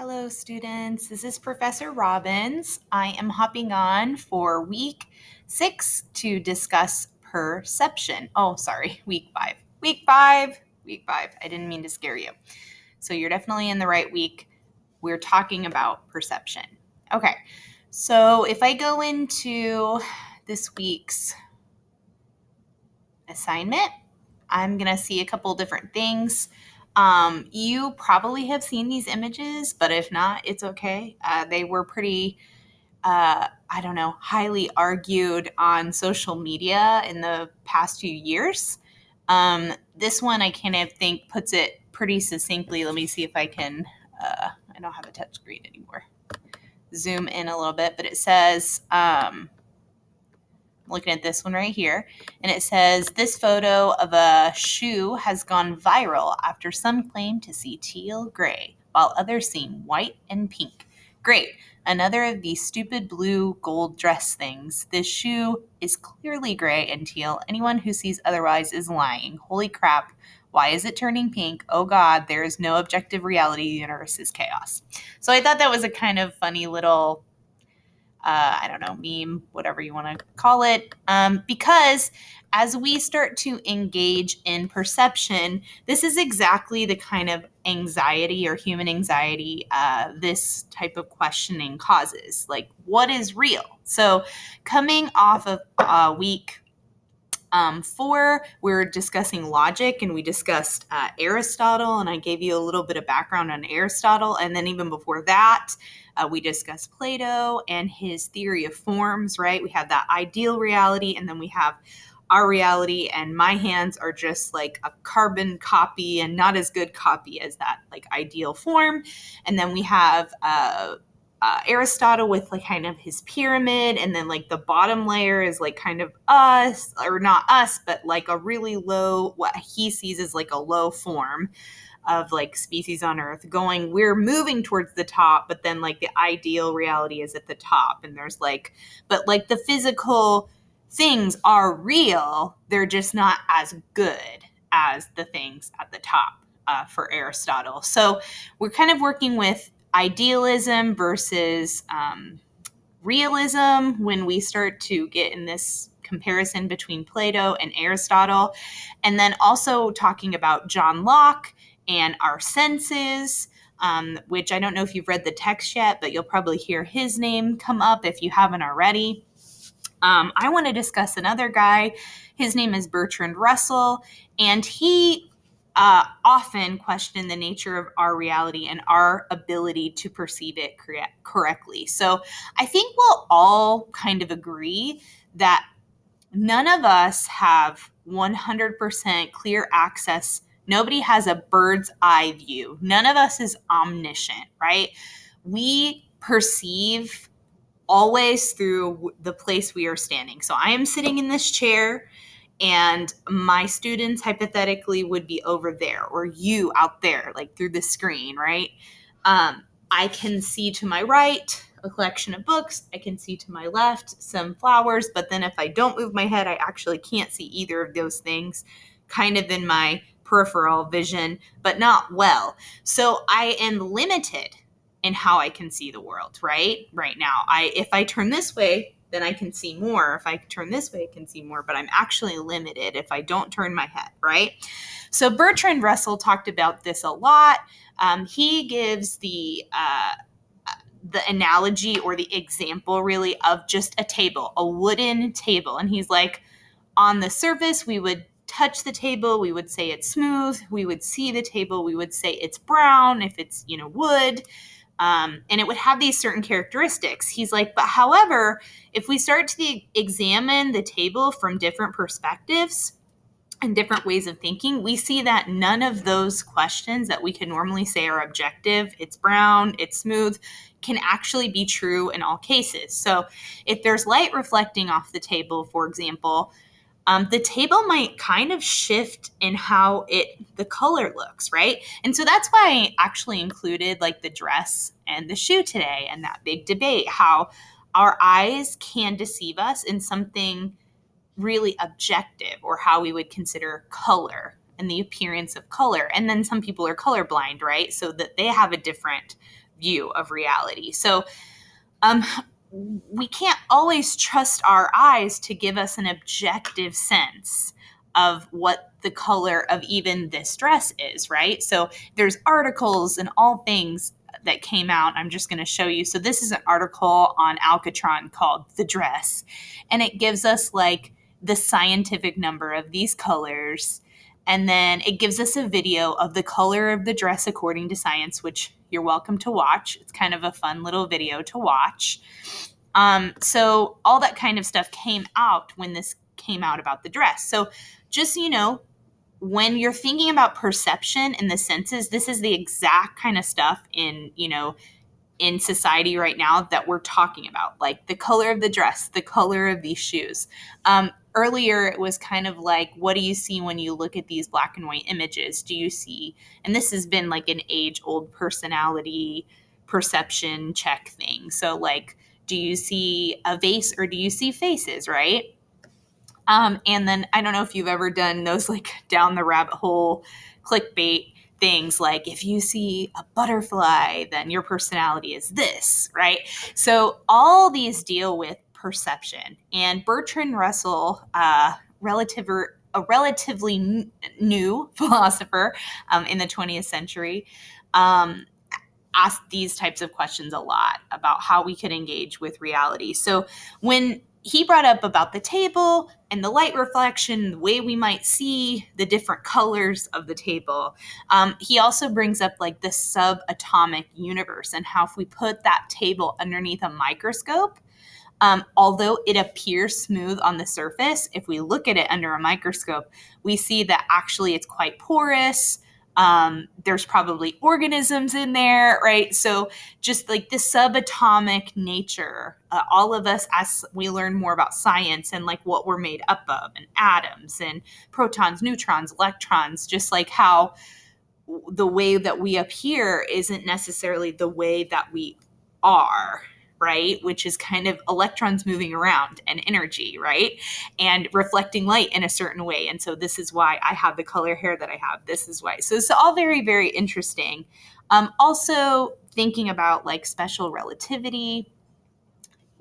Hello, students. This is Professor Robbins. I am hopping on for week 6 to discuss perception. Oh, sorry, week 5. Week 5. Week 5. I didn't mean to scare you. So you're definitely in the right week. We're talking about perception. Okay, so if I go into this week's assignment, I'm going to see a couple different things. You probably have seen these images, but if not, it's okay. They were pretty, highly argued on social media in the past few years. This one I kind of think puts it pretty succinctly. Let me see if I can, I don't have a touch screen anymore. Zoom in a little bit, but it says, looking at this one right here, and it says, this photo of a shoe has gone viral after some claim to see teal gray, while others seem white and pink. Great. Another of these stupid blue gold dress things. This shoe is clearly gray and teal. Anyone who sees otherwise is lying. Holy crap. Why is it turning pink? Oh God, there is no objective reality. The universe is chaos. So I thought that was a kind of funny little meme, whatever you want to call it, because as we start to engage in perception, this is exactly the kind of anxiety or human anxiety this type of questioning causes. Like, what is real? So coming off of week 4, we're discussing logic, and we discussed Aristotle, and I gave you a little bit of background on Aristotle. And then even before that, we discussed Plato and his theory of forms, right? We have that ideal reality, and then we have our reality, and my hands are just like a carbon copy and not as good copy as that like ideal form. And then we have Aristotle with like kind of his pyramid, and then like the bottom layer is like kind of us, or not us, but like a really low, what he sees as like a low form of like species on Earth going, we're moving towards the top, but then like the ideal reality is at the top. And there's like, but like the physical things are real, they're just not as good as the things at the top for Aristotle. So we're kind of working with idealism versus realism when we start to get in this comparison between Plato and Aristotle. And then also talking about John Locke and our senses, which I don't know if you've read the text yet, but you'll probably hear his name come up if you haven't already. I want to discuss another guy. His name is Bertrand Russell, and he often question the nature of our reality and our ability to perceive it correctly. So I think we'll all kind of agree that none of us have 100% clear access. Nobody has a bird's eye view. None of us is omniscient, right? We perceive always through the place we are standing. So I am sitting in this chair, and my students hypothetically would be over there, or you out there, like through the screen, right? I can see to my right a collection of books. I can see to my left some flowers, but then if I don't move my head, I actually can't see either of those things, kind of in my peripheral vision, but not well. So I am limited in how I can see the world, right? Right now, if I turn this way, then I can see more. If I turn this way, I can see more, but I'm actually limited if I don't turn my head, right? So Bertrand Russell talked about this a lot. He gives the analogy or the example really of just a table, a wooden table. And he's like, on the surface, we would touch the table, we would say it's smooth. We would see the table, we would say it's brown if it's, wood. And it would have these certain characteristics. He's like, but however, if we start to examine the table from different perspectives and different ways of thinking, we see that none of those questions that we can normally say are objective, it's brown, it's smooth, can actually be true in all cases. So if there's light reflecting off the table, for example, the table might kind of shift in how the color looks, right? And so that's why I actually included like the dress and the shoe today, and that big debate, how our eyes can deceive us in something really objective, or how we would consider color and the appearance of color. And then some people are colorblind, right? So that they have a different view of reality. So we can't always trust our eyes to give us an objective sense of what the color of even this dress is, right? So there's articles and all things that came out. I'm just going to show you. So this is an article on Alcatron called The Dress, and it gives us like the scientific number of these colors. And then it gives us a video of the color of the dress according to science, which you're welcome to watch. It's kind of a fun little video to watch. So all that kind of stuff came out when this came out about the dress. So just so you know, when you're thinking about perception and the senses, this is the exact kind of stuff in society right now that we're talking about, like the color of the dress, the color of these shoes. Earlier, it was kind of like, what do you see when you look at these black and white images? Do you see, and this has been like an age-old personality perception check thing. So like, do you see a vase or do you see faces, right? And then I don't know if you've ever done those like down the rabbit hole clickbait things, like if you see a butterfly, then your personality is this, right? So all these deal with perception. And Bertrand Russell, a relatively new philosopher in the 20th century, asked these types of questions a lot about how we could engage with reality. So when he brought up about the table and the light reflection, the way we might see the different colors of the table, he also brings up like the subatomic universe and how if we put that table underneath a microscope, although it appears smooth on the surface, if we look at it under a microscope, we see that actually it's quite porous. There's probably organisms in there, right? So just like the subatomic nature, all of us, as we learn more about science and like what we're made up of, and atoms and protons, neutrons, electrons, just like how the way that we appear isn't necessarily the way that we are, right? Which is kind of electrons moving around and energy, right? And reflecting light in a certain way. And so this is why I have the color hair that I have. This is why. So it's all very, very interesting. Also thinking about like special relativity,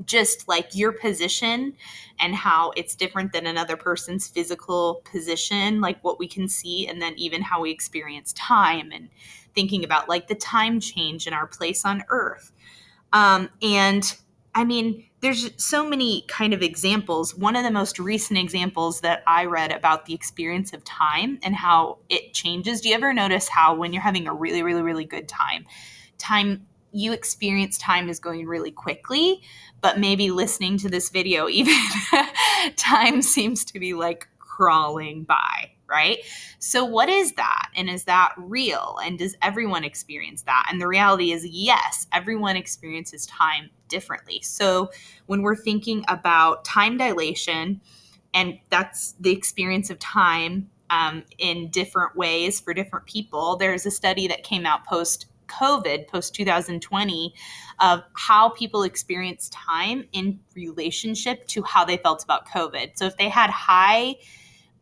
just like your position and how it's different than another person's physical position, like what we can see, and then even how we experience time, and thinking about like the time change in our place on Earth. And I mean, there's so many kind of examples. One of the most recent examples that I read about the experience of time and how it changes. Do you ever notice how when you're having a really, really, really good time, you experience time is going really quickly, but maybe listening to this video, even time seems to be like crawling by, right? So what is that? And is that real? And does everyone experience that? And the reality is, yes, everyone experiences time differently. So when we're thinking about time dilation, and that's the experience of time in different ways for different people, there's a study that came out post-COVID, post-2020, of how people experience time in relationship to how they felt about COVID. So if they had high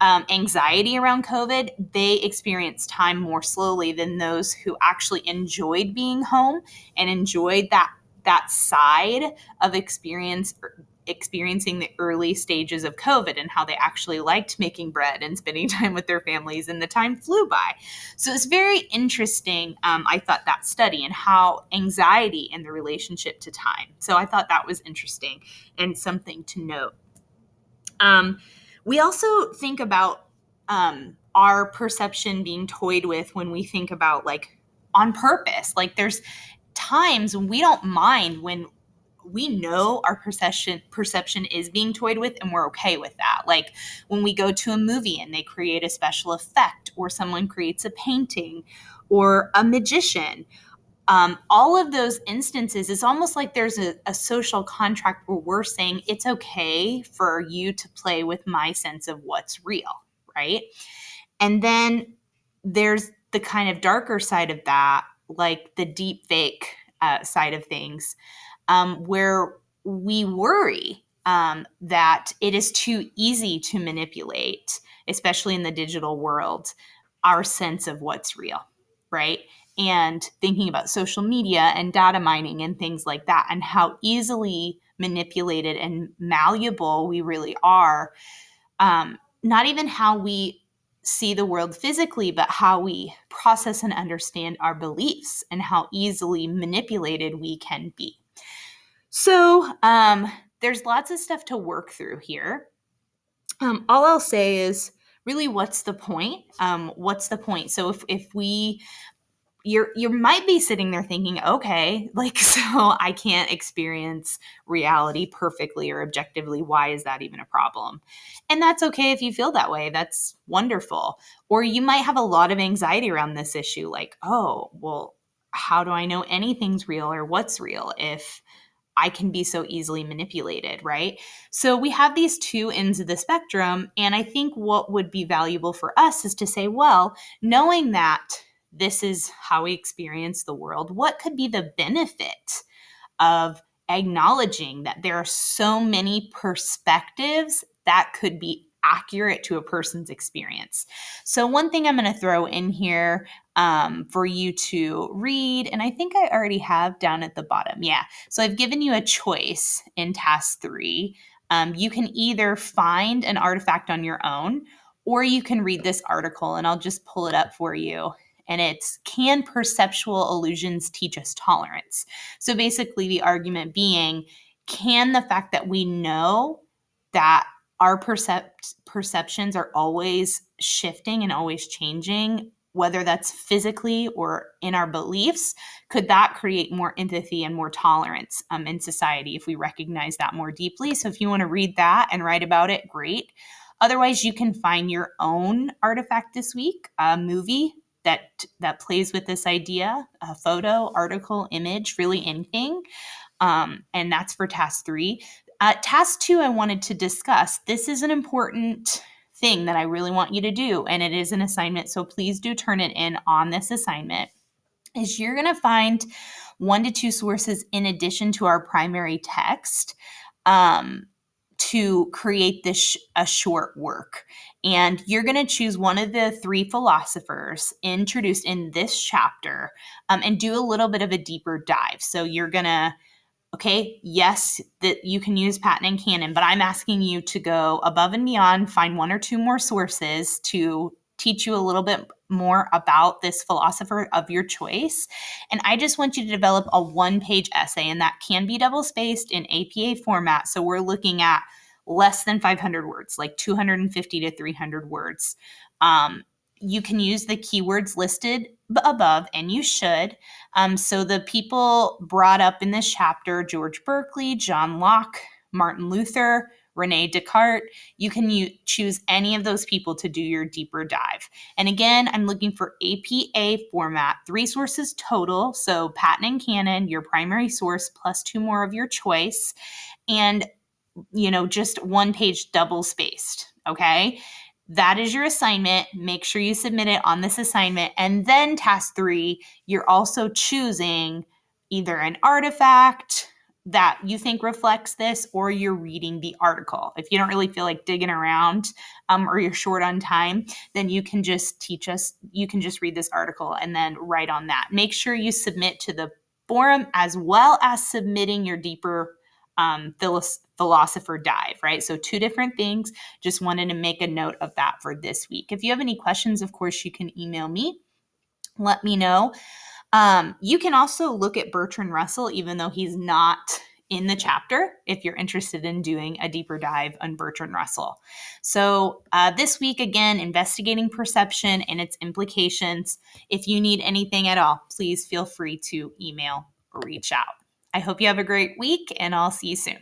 anxiety around COVID, they experienced time more slowly than those who actually enjoyed being home and enjoyed that side of experiencing the early stages of COVID, and how they actually liked making bread and spending time with their families, and the time flew by. So it's very interesting, I thought, that study and how anxiety and the relationship to time. So I thought that was interesting and something to note. We also think about our perception being toyed with when we think about like on purpose. Like there's times when we don't mind when we know our perception is being toyed with, and we're okay with that. Like when we go to a movie and they create a special effect, or someone creates a painting, or a magician. All of those instances, it's almost like there's a social contract where we're saying it's okay for you to play with my sense of what's real, right? And then there's the kind of darker side of that, like the deep fake side of things, where we worry that it is too easy to manipulate, especially in the digital world, our sense of what's real, right? and thinking about social media and data mining and things like that, and how easily manipulated and malleable we really are. Not even how we see the world physically, but how we process and understand our beliefs and how easily manipulated we can be. So there's lots of stuff to work through here. All I'll say is really, what's the point? What's the point? So if you might be sitting there thinking, okay, like, so I can't experience reality perfectly or objectively. Why is that even a problem? And that's okay if you feel that way. That's wonderful. Or you might have a lot of anxiety around this issue, like, oh, well, how do I know anything's real or what's real if I can be so easily manipulated, right? So we have these two ends of the spectrum. And I think what would be valuable for us is to say, well, knowing that this is how we experience the world, what could be the benefit of acknowledging that there are so many perspectives that could be accurate to a person's experience? So one thing I'm going to throw in here for you to read, and I think I already have down at the bottom. Yeah. So I've given you a choice in task 3. You can either find an artifact on your own, or you can read this article, and I'll just pull it up for you. And it's, can perceptual illusions teach us tolerance? So basically the argument being, can the fact that we know that our perceptions are always shifting and always changing, whether that's physically or in our beliefs, could that create more empathy and more tolerance in society if we recognize that more deeply? So if you want to read that and write about it, great. Otherwise, you can find your own artifact this week, a movie that plays with this idea, a photo, article, image, really anything. And that's for task 3. Task 2, I wanted to discuss. This is an important thing that I really want you to do, and it is an assignment, so please do turn it in on this assignment. Is you're going to find 1 to 2 sources in addition to our primary text to create this a short work. And you're going to choose one of the 3 philosophers introduced in this chapter and do a little bit of a deeper dive. So you're going to, okay, yes, that you can use Patton and Cannon, but I'm asking you to go above and beyond, find 1 or 2 more sources to teach you a little bit more about this philosopher of your choice. And I just want you to develop a 1-page essay, and that can be double-spaced in APA format. So we're looking at less than 500 words, like 250 to 300 words. You can use the keywords listed above, and you should. So the people brought up in this chapter, George Berkeley, John Locke, Martin Luther, Rene Descartes, you can choose any of those people to do your deeper dive. And again, I'm looking for APA format, 3 sources total. So Patton and Cannon, your primary source, plus 2 more of your choice. And, just 1-page double spaced. Okay. That is your assignment. Make sure you submit it on this assignment. And then task 3, you're also choosing either an artifact that you think reflects this, or you're reading the article. If you don't really feel like digging around or you're short on time, then you can just you can just read this article and then write on that. Make sure you submit to the forum as well as submitting your deeper philosopher dive, right? So 2 different things. Just wanted to make a note of that for this week. If you have any questions, of course, you can email me. Let me know. You can also look at Bertrand Russell, even though he's not in the chapter, if you're interested in doing a deeper dive on Bertrand Russell. So this week, again, investigating perception and its implications. If you need anything at all, please feel free to email or reach out. I hope you have a great week, and I'll see you soon.